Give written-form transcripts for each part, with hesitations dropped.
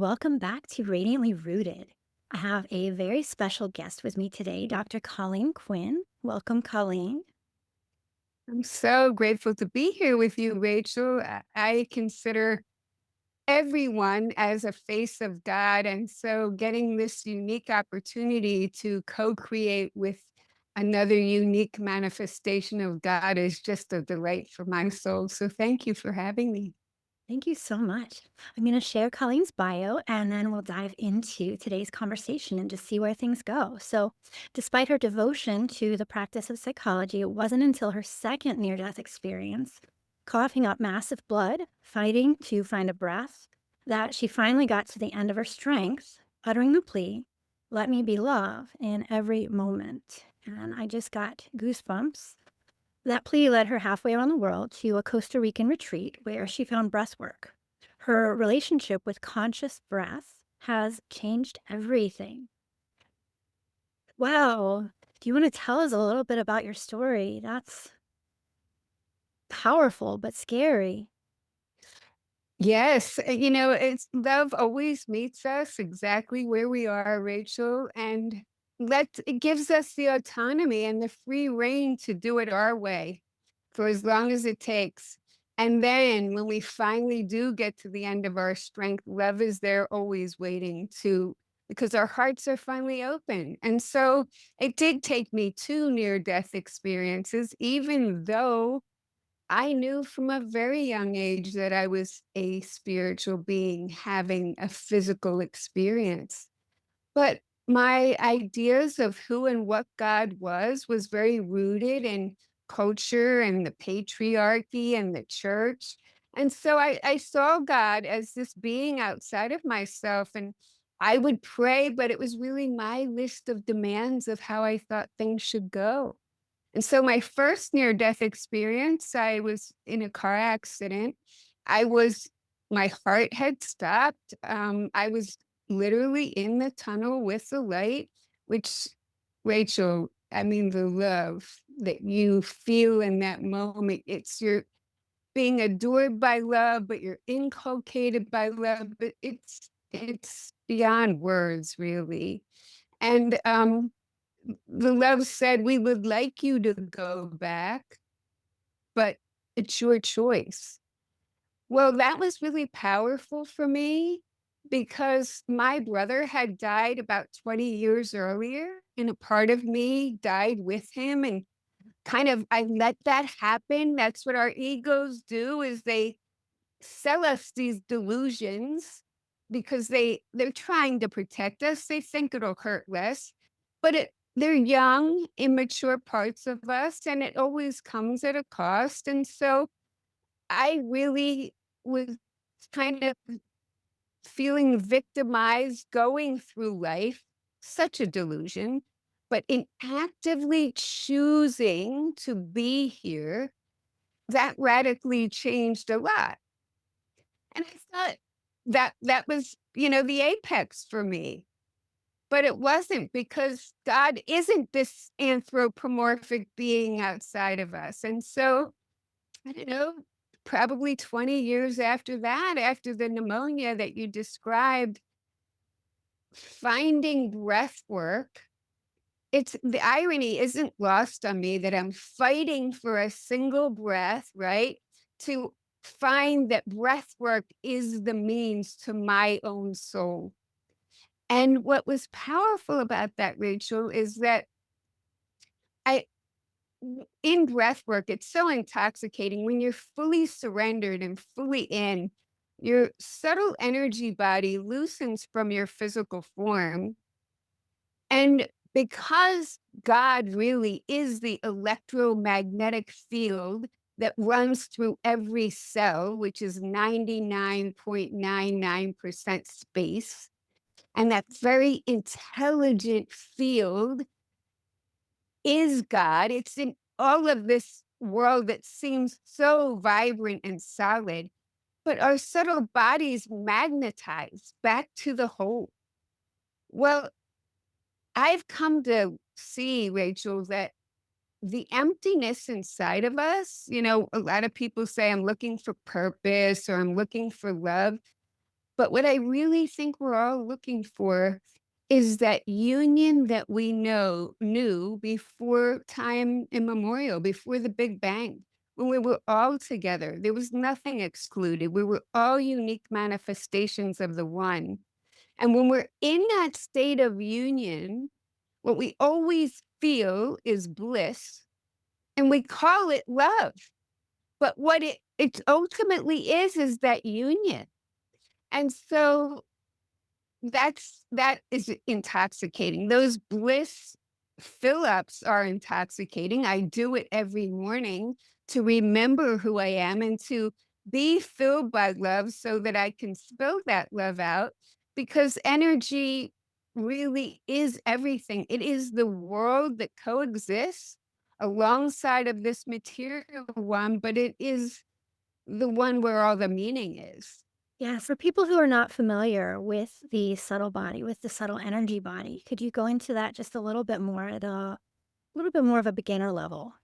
Welcome back to Radiantly Rooted. I have a very special guest with me today, Dr. Colleen Quinn. Welcome, Colleen. I'm so grateful to be here with you, Rachel. I consider everyone as a face of God. And so getting this unique opportunity to co create with another unique manifestation of God is just a delight for my soul. So thank you for having me. Thank you so much. I'm going to share Colleen's bio and then we'll dive into today's conversation and just see where things go. So, despite her devotion to the practice of psychology, it wasn't until her second near death experience, coughing up massive blood, fighting to find a breath, that she finally got to the end of her strength, uttering the plea, "Let me be love in every moment." And I just got goosebumps. That plea led her halfway around the world to a Costa Rican retreat where she found breathwork. Her relationship with conscious breath has changed everything. Wow. Do you want to tell us a little bit about your story? That's powerful, but scary. Yes, it's love always meets us exactly where we are, Rachel, and it gives us the autonomy and the free reign to do it our way for as long as it takes. And then when we finally do get to the end of our strength, love is there always waiting to because our hearts are finally open. And so it did take me two near death experiences, even though I knew from a very young age that I was a spiritual being having a physical experience. But my ideas of who and what God was very rooted in culture and the patriarchy and the church. And so I saw God as this being outside of myself. And I would pray, but it was really my list of demands of how I thought things should go. And so my first near death experience, I was in a car accident. I was my heart had stopped. I was literally in the tunnel with the light, which Rachel, I mean, the love that you feel in that moment, it's you're being adored by love, but you're inculcated by love, but it's beyond words, really. And the love said, "We would like you to go back, but it's your choice." Well, that was really powerful for me because my brother had died about 20 years earlier, and a part of me died with him, and kind of I let that happen. That's what our egos do is they sell us these delusions because they're trying to protect us. They think it'll hurt less, but they're young, immature parts of us, and it always comes at a cost. And so I really was kind of feeling victimized going through life, such a delusion, but in actively choosing to be here, that radically changed a lot. And I thought that was, the apex for me. But it wasn't because God isn't this anthropomorphic being outside of us. And so, I don't know, probably 20 years after that, after the pneumonia that you described, finding breath work, it's the irony isn't lost on me that I'm fighting for a single breath, right? To find that breath work is the means to my own soul. And what was powerful about that, Rachel, is that I in breath work, it's so intoxicating when you're fully surrendered and fully in, your subtle energy body loosens from your physical form. And because God really is the electromagnetic field that runs through every cell, which is 99.99% space, and that very intelligent field is God. It's in all of this world that seems so vibrant and solid, but our subtle bodies magnetize back to the whole. Well, I've come to see, Rachel, that the emptiness inside of us, a lot of people say, I'm looking for purpose or I'm looking for love. But what I really think we're all looking for is that union that we knew before time immemorial, before the Big Bang, when we were all together. There was nothing excluded. We were all unique manifestations of the one. And when we're in that state of union, what we always feel is bliss, and we call it love. But what it ultimately is that union. And so that is intoxicating. Those bliss fill-ups are intoxicating. I do it every morning to remember who I am and to be filled by love so that I can spill that love out, because energy really is everything. It is the world that coexists alongside of this material one, but it is the one where all the meaning is. Yes, for people who are not familiar with the subtle body, with the subtle energy body, could you go into that just a little bit more at a little bit more of a beginner level?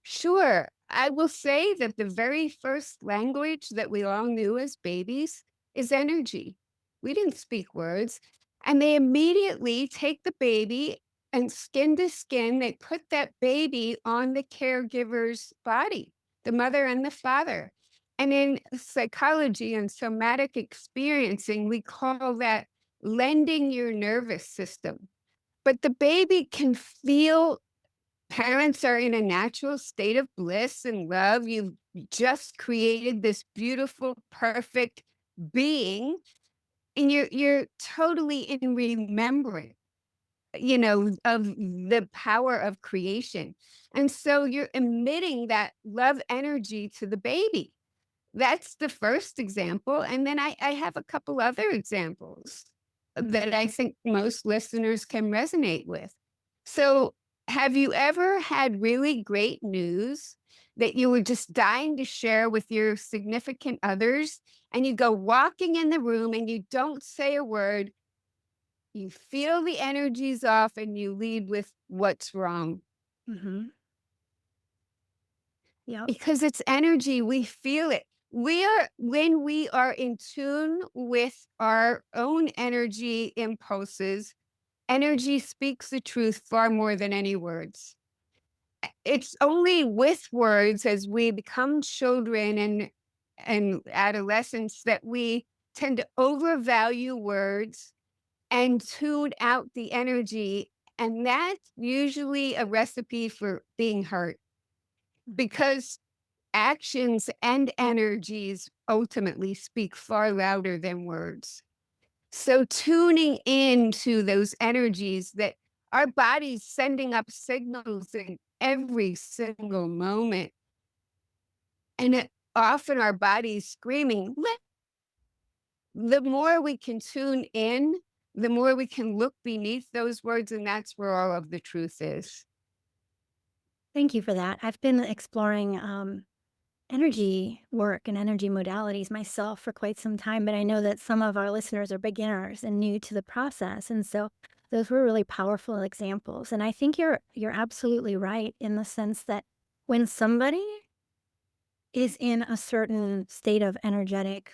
Sure. I will say that the very first language that we all knew as babies is energy. We didn't speak words. And they immediately take the baby and skin to skin, they put that baby on the caregiver's body, the mother and the father. And in psychology and somatic experiencing, we call that lending your nervous system. But the baby can feel parents are in a natural state of bliss and love. You've just created this beautiful, perfect being, and you're totally in remembrance, of the power of creation. And so you're emitting that love energy to the baby. That's the first example, and then I have a couple other examples that I think most listeners can resonate with. So, have you ever had really great news that you were just dying to share with your significant others, and you go walking in the room and you don't say a word, you feel the energies off, and you lead with, "What's wrong?" Mhm. Yep. Because it's energy, we feel it. We are when we are in tune with our own energy impulses, energy speaks the truth far more than any words. It's only with words as we become children and adolescents that we tend to overvalue words and tune out the energy, and that's usually a recipe for being hurt, because actions and energies ultimately speak far louder than words. So tuning into those energies that our body's sending up signals in every single moment. And often our body's screaming. The more we can tune in, the more we can look beneath those words. And that's where all of the truth is. Thank you for that. I've been exploring energy work and energy modalities myself for quite some time, but I know that some of our listeners are beginners and new to the process, and so those were really powerful examples. And I think you're absolutely right in the sense that when somebody is in a certain state of energetic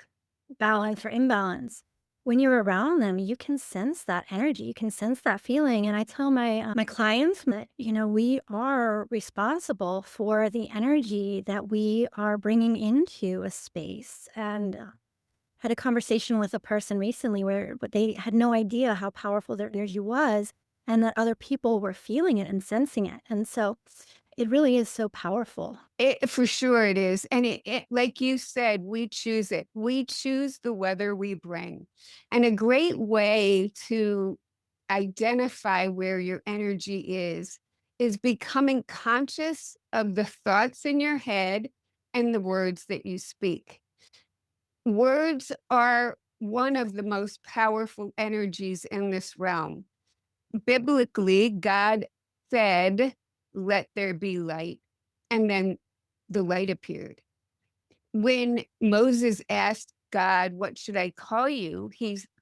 balance or imbalance, when you're around them, you can sense that energy, you can sense that feeling. And I tell my clients that, we are responsible for the energy that we are bringing into a space. And had a conversation with a person recently where but they had no idea how powerful their energy was and that other people were feeling it and sensing it. And so it really is so powerful. For sure it is. And like you said, we choose it. We choose the weather we bring. And a great way to identify where your energy is becoming conscious of the thoughts in your head and the words that you speak. Words are one of the most powerful energies in this realm. Biblically, God said, "Let there be light." And then the light appeared. When Moses asked God, "What should I call you?"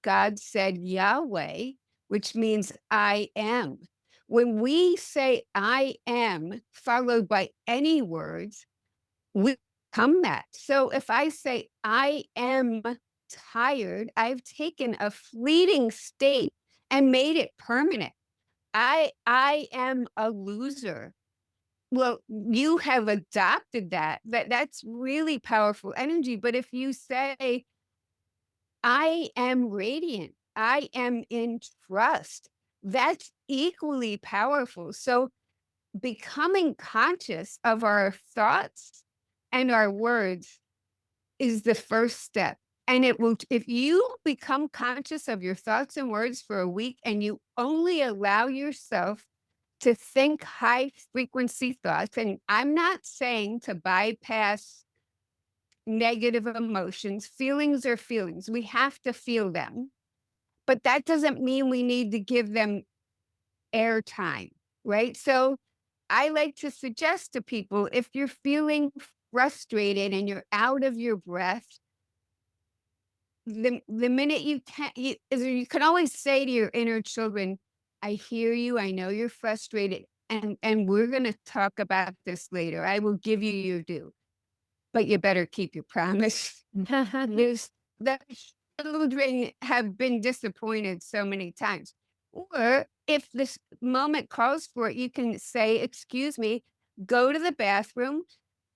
God said Yahweh, which means I am. When we say I am, followed by any words, we become that. So if I say I am tired, I've taken a fleeting state and made it permanent. I am a loser. Well, you have adopted that. That's really powerful energy. But if you say, I am radiant, I am in trust, that's equally powerful. So becoming conscious of our thoughts and our words is the first step. And it will, if you become conscious of your thoughts and words for a week and you only allow yourself to think high frequency thoughts, and I'm not saying to bypass negative emotions, feelings are feelings. We have to feel them, but that doesn't mean we need to give them airtime, right? So I like to suggest to people, if you're feeling frustrated and you're out of your breath, the minute you can always say to your inner children, I hear you, I know you're frustrated, and we're going to talk about this later. I will give you your due, but you better keep your promise. There's the children have been disappointed so many times. Or if this moment calls for it, you can say, excuse me, go to the bathroom.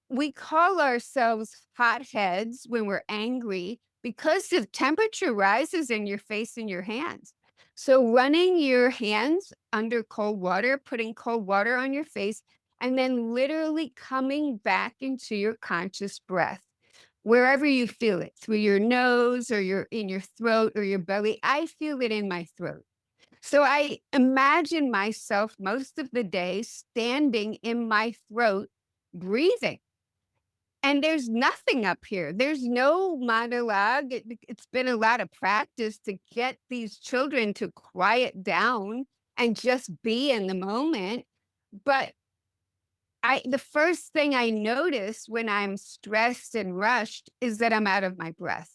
We call ourselves hotheads when we're angry because the temperature rises in your face and your hands. So running your hands under cold water, putting cold water on your face, and then literally coming back into your conscious breath. Wherever you feel it, through your nose or your in your throat or your belly. I feel it in my throat. So I imagine myself most of the day standing in my throat, breathing. And there's nothing up here. There's no monologue. It's been a lot of practice to get these children to quiet down and just be in the moment. But the first thing I notice when I'm stressed and rushed is that I'm out of my breath.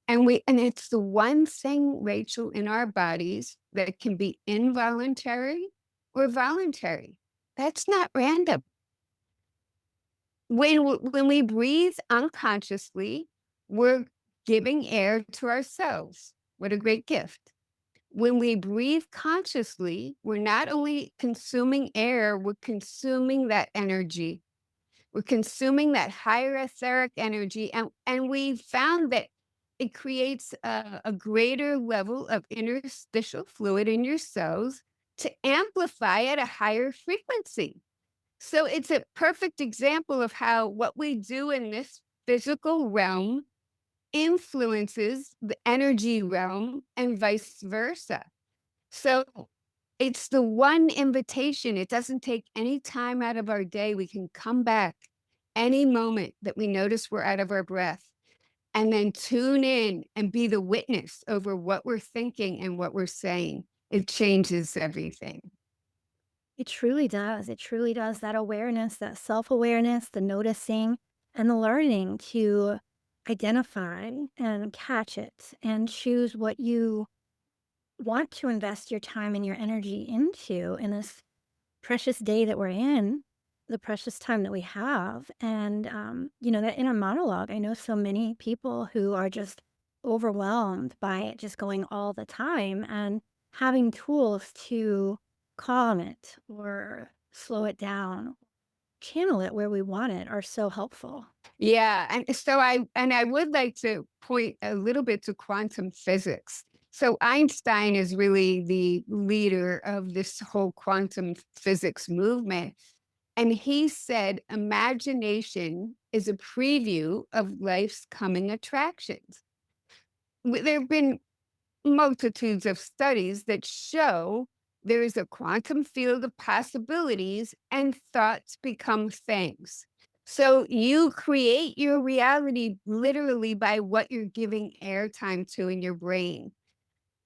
And it's the one thing, Rachel, in our bodies that can be involuntary or voluntary. That's not random. When we breathe unconsciously, we're giving air to ourselves. What a great gift. When we breathe consciously, we're not only consuming air, we're consuming that energy. We're consuming that higher etheric energy. And we found that it creates a greater level of interstitial fluid in your cells to amplify at a higher frequency. So it's a perfect example of how what we do in this physical realm influences the energy realm and vice versa. So it's the one invitation. It doesn't take any time out of our day. We can come back any moment that we notice we're out of our breath and then tune in and be the witness over what we're thinking and what we're saying. It changes everything. It truly does. It truly does. That awareness, that self awareness, the noticing, and the learning to identify and catch it and choose what you want to invest your time and your energy into in this precious day that we're in, the precious time that we have. And, that inner monologue, I know so many people who are just overwhelmed by it just going all the time and having tools to calm it or slow it down, channel it where we want it are so helpful. Yeah, and I would like to point a little bit to quantum physics. So Einstein is really the leader of this whole quantum physics movement. And he said imagination is a preview of life's coming attractions. There have been multitudes of studies that show there is a quantum field of possibilities and thoughts become things. So you create your reality literally by what you're giving airtime to in your brain.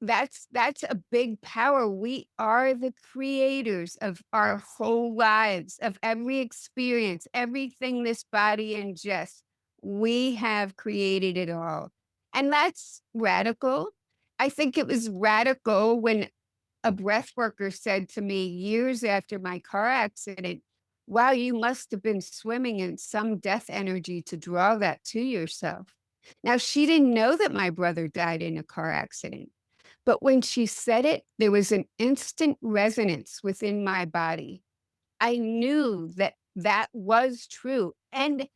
That's a big power. We are the creators of our whole lives, of every experience, everything this body ingests. We have created it all. And that's radical. I think it was radical when a breath worker said to me years after my car accident, wow, you must have been swimming in some death energy to draw that to yourself. Now, she didn't know that my brother died in a car accident, but when she said it, there was an instant resonance within my body. I knew that that was true. And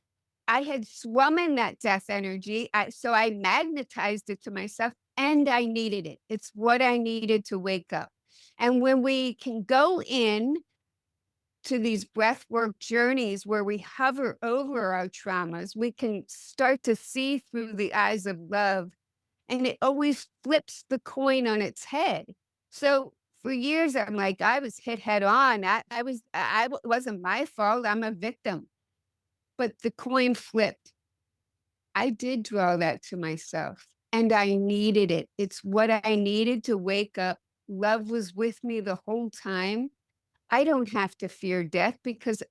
I had swum in that death energy. So I magnetized it to myself and I needed it. It's what I needed to wake up. And when we can go in to these breathwork journeys where we hover over our traumas, we can start to see through the eyes of love, and it always flips the coin on its head. So for years, I'm like, I was hit head on. It wasn't my fault. I'm a victim. But the coin flipped. I did draw that to myself and I needed it. It's what I needed to wake up. Love was with me the whole time. I don't have to fear death because,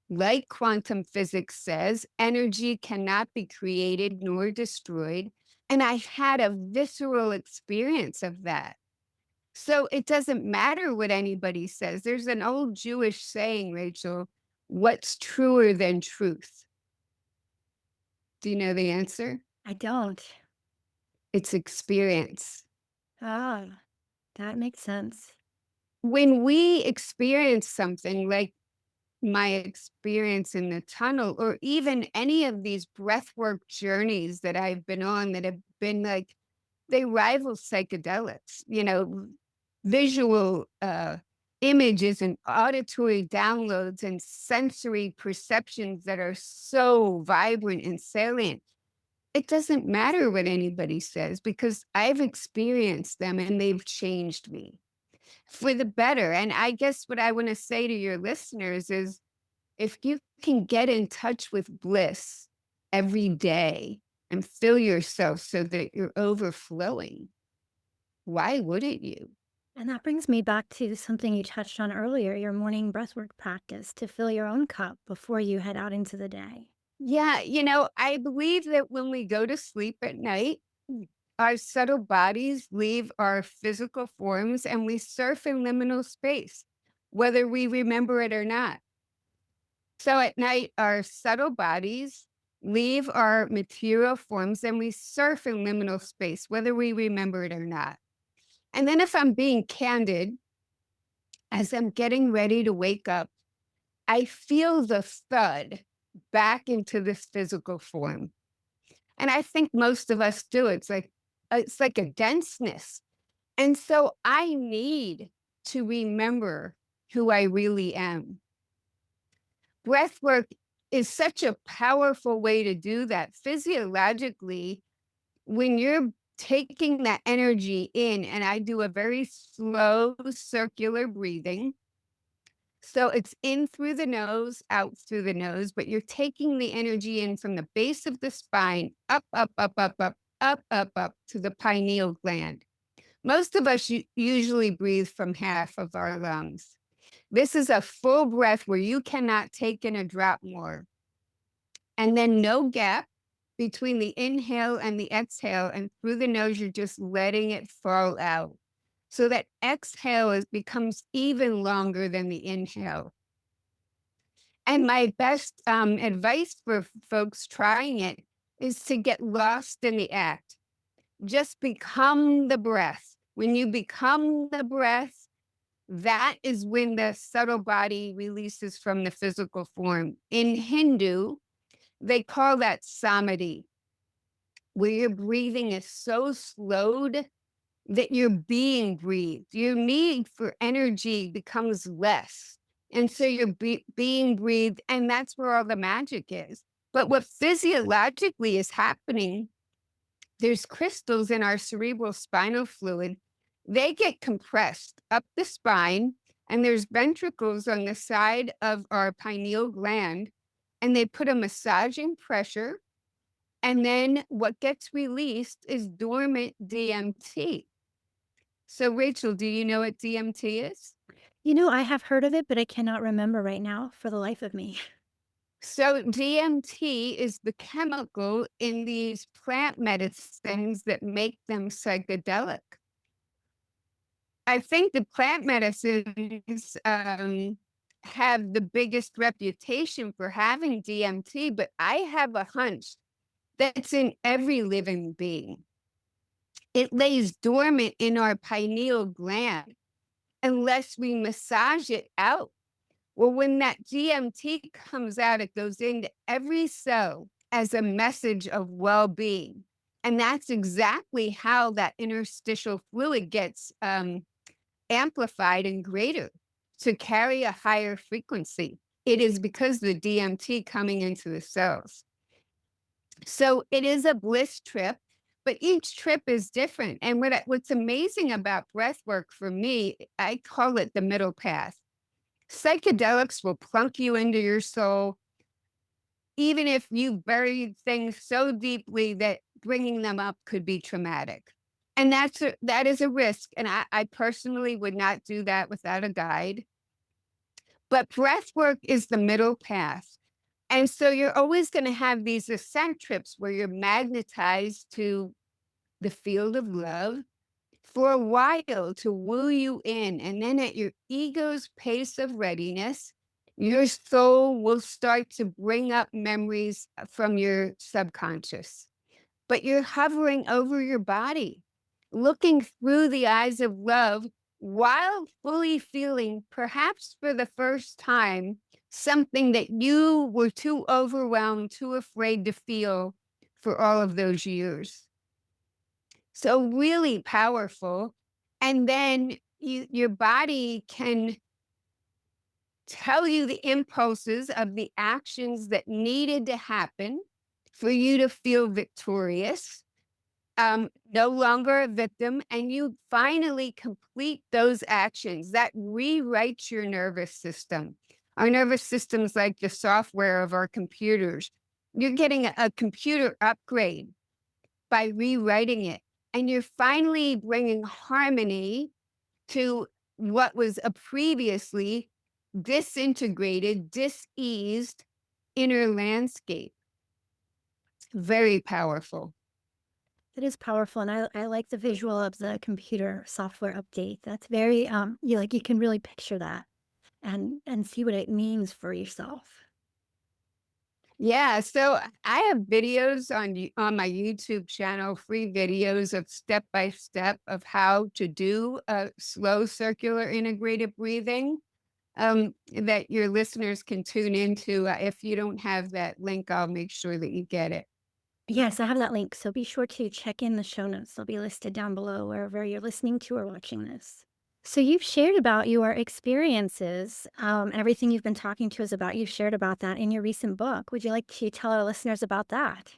like quantum physics says, energy cannot be created nor destroyed. And I had a visceral experience of that. So it doesn't matter what anybody says. There's an old Jewish saying, Rachel, what's truer than truth? Do you know the answer? I don't. It's experience. Ah, that makes sense. When we experience something like my experience in the tunnel, or even any of these breathwork journeys that I've been on that have been like, they rival psychedelics, visual images and auditory downloads and sensory perceptions that are so vibrant and salient. It doesn't matter what anybody says because I've experienced them and they've changed me for the better. And I guess what I want to say to your listeners is if you can get in touch with bliss every day and fill yourself so that you're overflowing, why wouldn't you? And that brings me back to something you touched on earlier, your morning breathwork practice to fill your own cup before you head out into the day. Yeah, I believe that when we go to sleep at night, our subtle bodies leave our physical forms and we surf in liminal space, whether we remember it or not. So at night, our subtle bodies leave our material forms and we surf in liminal space, whether we remember it or not. And then, if I'm being candid, as I'm getting ready to wake up, I feel the thud back into this physical form. And I think most of us do. It's like a denseness. And so I need to remember who I really am. Breath work is such a powerful way to do that. Physiologically, when you're taking that energy in, and I do a very slow circular breathing. So it's in through the nose, out through the nose, but you're taking the energy in from the base of the spine, up, up, up, up, up, up, up, up to the pineal gland. Most of us usually breathe from half of our lungs. This is a full breath where you cannot take in a drop more. And then no gap between the inhale and the exhale. And through the nose, you're just letting it fall out. So that exhale becomes even longer than the inhale. And my best advice for folks trying it is to get lost in the act. Just become the breath. When you become the breath, that is when the subtle body releases from the physical form. In Hindu, they call that samadhi, where your breathing is so slowed that you're being breathed. Your need for energy becomes less. And so you're being breathed, and that's where all the magic is. But what physiologically is happening, there's crystals in our cerebral spinal fluid. They get compressed up the spine, and there's ventricles on the side of our pineal gland, and they put a massaging pressure. And then what gets released is dormant DMT. So, Rachel, do you know what DMT is? I have heard of it, but I cannot remember right now for the life of me. So, DMT is the chemical in these plant medicines that make them psychedelic. I think the plant medicines have the biggest reputation for having DMT, but I have a hunch that's in every living being. It lays dormant in our pineal gland unless we massage it out. Well, when that DMT comes out, it goes into every cell as a message of well being. And that's exactly how that interstitial fluid gets amplified and greater to carry a higher frequency. It is because the DMT coming into the cells. So it is a bliss trip, but each trip is different. And what's amazing about breath work for me, I call it the middle path. Psychedelics will plunk you into your soul, even if you buried things so deeply that bringing them up could be traumatic. And that is a risk. And I personally would not do that without a guide. But breath work is the middle path. And so you're always going to have these ascent trips where you're magnetized to the field of love for a while to woo you in. And then at your ego's pace of readiness, your soul will start to bring up memories from your subconscious. But you're hovering over your body, looking through the eyes of love while fully feeling, perhaps for the first time, something that you were too overwhelmed, too afraid to feel for all of those years. So really powerful. And then your body can tell you the impulses of the actions that needed to happen for you to feel victorious, no longer a victim, and you finally complete those actions. That rewrites your nervous system. Our nervous system is like the software of our computers. You're getting a computer upgrade by rewriting it. And you're finally bringing harmony to what was a previously disintegrated, diseased inner landscape. Very powerful. It is powerful, and I like the visual of the computer software update. That's very, you can really picture that and see what it means for yourself. Yeah, so I have videos on my YouTube channel, free videos of step by step of how to do a slow circular integrated breathing that your listeners can tune into. If you don't have that link, I'll make sure that you get it. Yes, I have that link, so be sure to check in the show notes. They'll be listed down below wherever you're listening to or watching this. So you've shared about your experiences, and everything you've been talking to us about. You've shared about that in your recent book. Would you like to tell our listeners about that?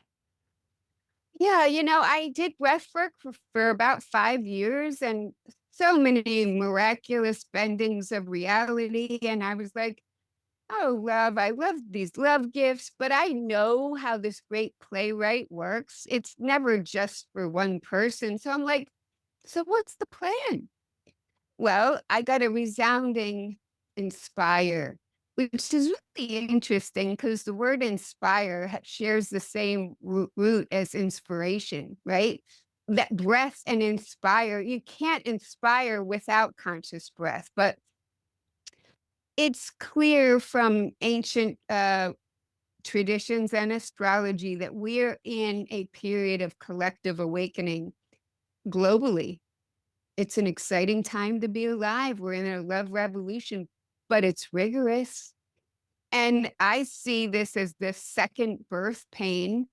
Yeah, I did breath work for about 5 years and so many miraculous bendings of reality. And I was like, oh, love, I love these love gifts, but I know how this great playwright works. It's never just for one person. So I'm like, so what's the plan? Well, I got a resounding inspire, which is really interesting because the word inspire shares the same root as inspiration, right? That breath and inspire, you can't inspire without conscious breath, but it's clear from ancient traditions and astrology that we're in a period of collective awakening globally. It's an exciting time to be alive. We're in a love revolution, but it's rigorous. And I see this as the second birth pain.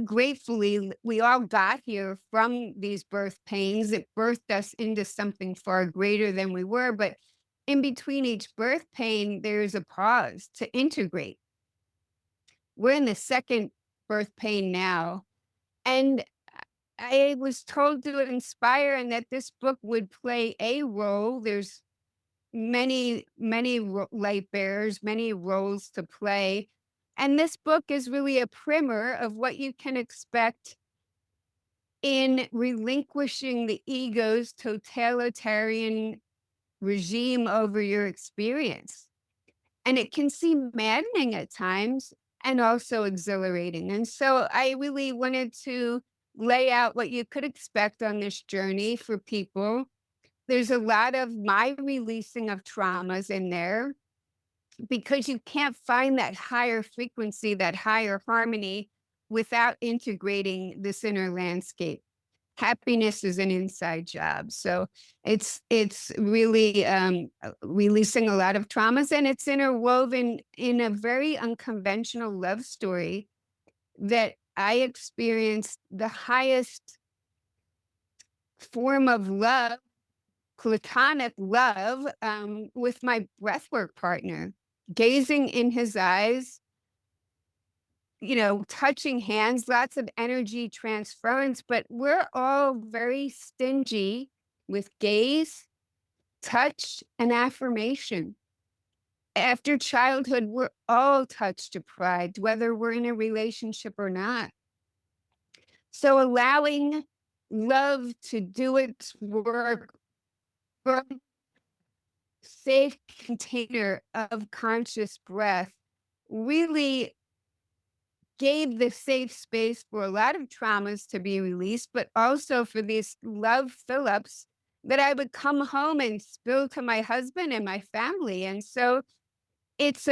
Gratefully, we all got here from these birth pains. It birthed us into something far greater than we were. But in between each birth pain, there's a pause to integrate. We're in the second birth pain now. And I was told to inspire and that this book would play a role. There's many light bearers, many roles to play. And this book is really a primer of what you can expect in relinquishing the ego's totalitarian regime over your experience. And it can seem maddening at times and also exhilarating. And so I really wanted to lay out what you could expect on this journey for people. There's a lot of my releasing of traumas in there because you can't find that higher frequency, that higher harmony without integrating this inner landscape. Happiness is an inside job. So it's really releasing a lot of traumas, and it's interwoven in a very unconventional love story that I experienced the highest form of love, platonic love, with my breathwork partner, gazing in his eyes, touching hands, lots of energy transference, but we're all very stingy with gaze, touch, and affirmation. After childhood, we're all touch deprived, whether we're in a relationship or not. So allowing love to do its work from safe container of conscious breath really gave the safe space for a lot of traumas to be released, but also for these love fill-ups that I would come home and spill to my husband and my family. And so it's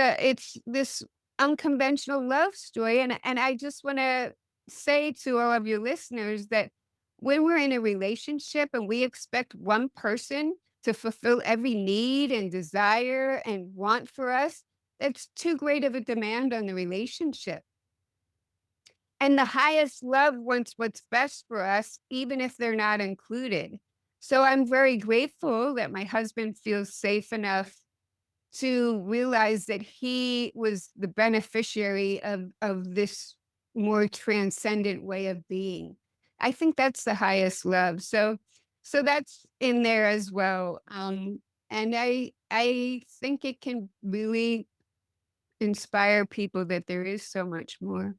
this unconventional love story. And I just want to say to all of your listeners that when we're in a relationship and we expect one person to fulfill every need and desire and want for us, that's too great of a demand on the relationship. And the highest love wants what's best for us, even if they're not included. So I'm very grateful that my husband feels safe enough to realize that he was the beneficiary of this more transcendent way of being. I think that's the highest love. So that's in there as well. And I think it can really inspire people that there is so much more.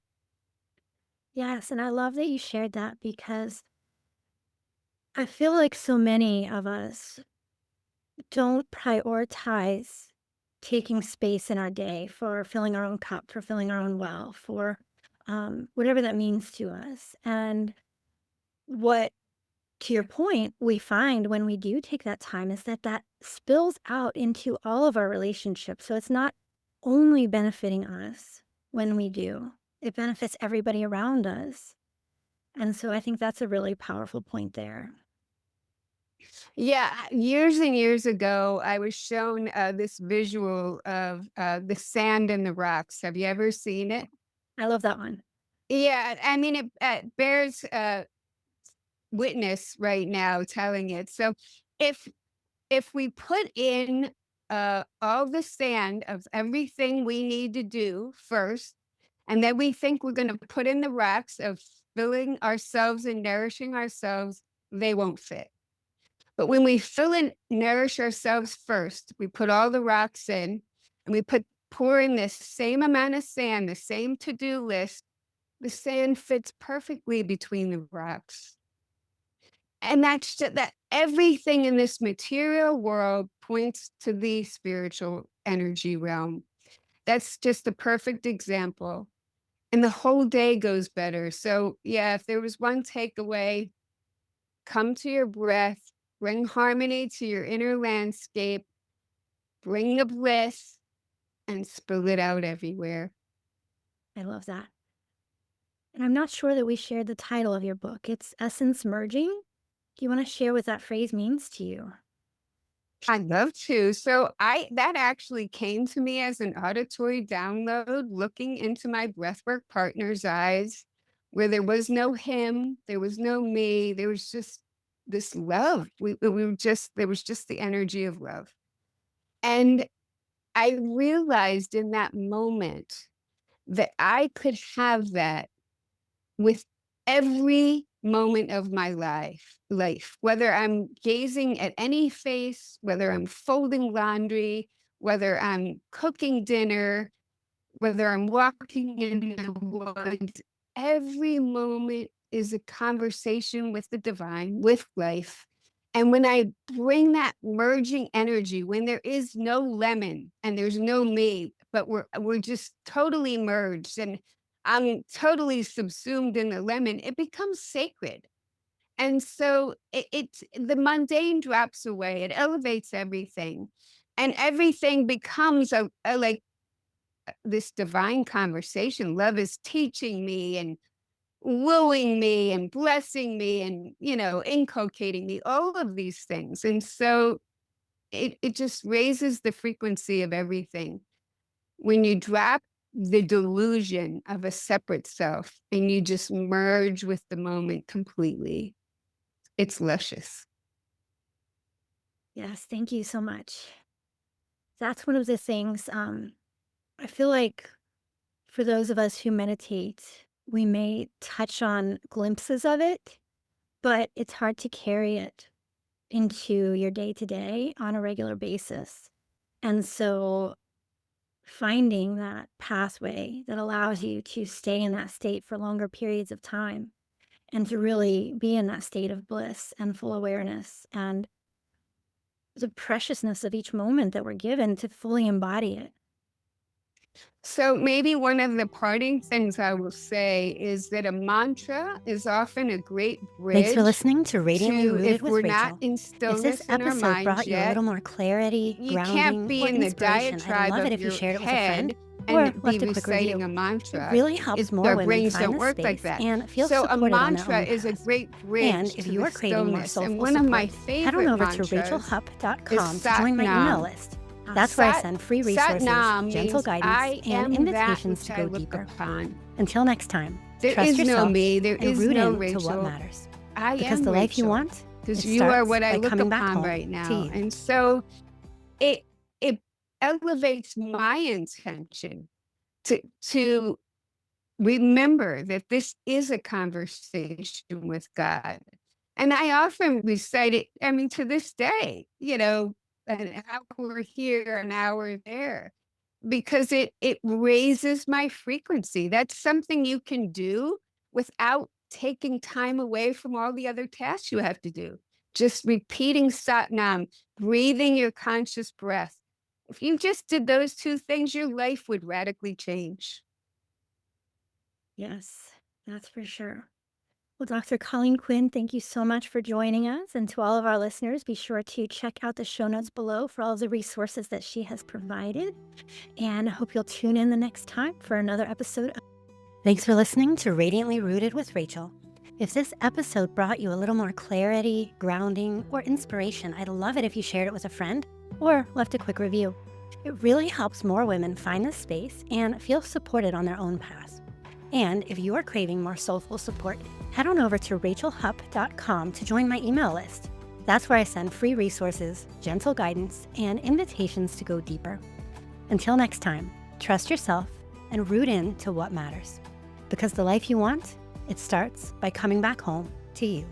Yes, and I love that you shared that because I feel like so many of us don't prioritize taking space in our day for filling our own cup, for filling our own well, for whatever that means to us. And what, to your point, we find when we do take that time is that that spills out into all of our relationships. So it's not only benefiting us when we do, it benefits everybody around us. And so I think that's a really powerful point there. Yeah, years and years ago, I was shown this visual of the sand and the rocks. Have you ever seen it? I love that one. Yeah, I mean, it bears witness right now telling it. So if if we put in all the sand of everything we need to do first, and then we think we're going to put in the rocks of filling ourselves and nourishing ourselves, they won't fit. But when we fill and nourish ourselves first, we put all the rocks in and we pour in this same amount of sand, the same to-do list, the sand fits perfectly between the rocks. And that everything in this material world points to the spiritual energy realm. That's just a perfect example. And the whole day goes better. So, yeah, if there was one takeaway, come to your breath, bring harmony to your inner landscape, bring the bliss, and spill it out everywhere. I love that. And I'm not sure that we shared the title of your book. It's Essence Merging. Do you want to share what that phrase means to you? I'd love to. So I that actually came to me as an auditory download, looking into my breathwork partner's eyes, where there was no him, there was no me, there was just this love. We were just there was just the energy of love. And I realized in that moment that I could have that with every moment of my life, whether I'm gazing at any face, whether I'm folding laundry, whether I'm cooking dinner, whether I'm walking in the woods, every moment is a conversation with the divine, with life. And when I bring that merging energy, when there is no lemon and there's no me, but we're just totally merged and I'm totally subsumed in the lemon, it becomes sacred. And so it's the mundane drops away, it elevates everything. And everything becomes a like this divine conversation. Love is teaching me and wooing me and blessing me and, inculcating me, all of these things. And so it just raises the frequency of everything. When you drop the delusion of a separate self and you just merge with the moment completely, it's luscious. Yes, thank you so much. That's one of the things, I feel like for those of us who meditate, we may touch on glimpses of it, but it's hard to carry it into your day to day on a regular basis. And so finding that pathway that allows you to stay in that state for longer periods of time and to really be in that state of bliss and full awareness and the preciousness of each moment that we're given to fully embody it. So maybe one of the parting things I will say is that a mantra is often a great Thanks for bridge listening to Radiantly to, Rooted if we're with not Rachel. in If this stillness in our episode minds brought you a yet, little more clarity, you can't grounding, be or in the inspiration, I'd diatribe love it of if you your shared it with a friend head or and be left a quick reciting review. a It mantra. really helps more Our women brains find don't this work like space that. and feel So a supported on their mantra own is a path. great And bridge if to you the are craving more stillness. And soulful one of my support, head on favorite over to mantras is rachelhupp.com to Sat join my email Nam. list. That's where I send free Sat resources, Nam gentle means guidance, I and am that invitations which to I go look deeper. upon. Until next time, There trust is no yourself me, there and is root no into what Rachel. matters. I Because am the life you Rachel, want, because it you are starts what I by look coming back upon home right to now. you. And so it elevates my intention to remember that this is a conversation with God. And I often recite it, I mean, to this day, an hour here, an hour there, because it raises my frequency. That's something you can do without taking time away from all the other tasks you have to do. Just repeating Satnam, breathing your conscious breath. If you just did those two things, your life would radically change. Yes, that's for sure. Well, Dr. Colleen Quinn, thank you so much for joining us. And to all of our listeners, be sure to check out the show notes below for all of the resources that she has provided. And I hope you'll tune in the next time for another episode. Thanks for listening to Radiantly Rooted with Rachel. If this episode brought you a little more clarity, grounding, or inspiration, I'd love it if you shared it with a friend or left a quick review. It really helps more women find this space and feel supported on their own path. And if you are craving more soulful support, head on over to rachelhupp.com to join my email list. That's where I send free resources, gentle guidance, and invitations to go deeper. Until next time, trust yourself and root in to what matters. Because the life you want, it starts by coming back home to you.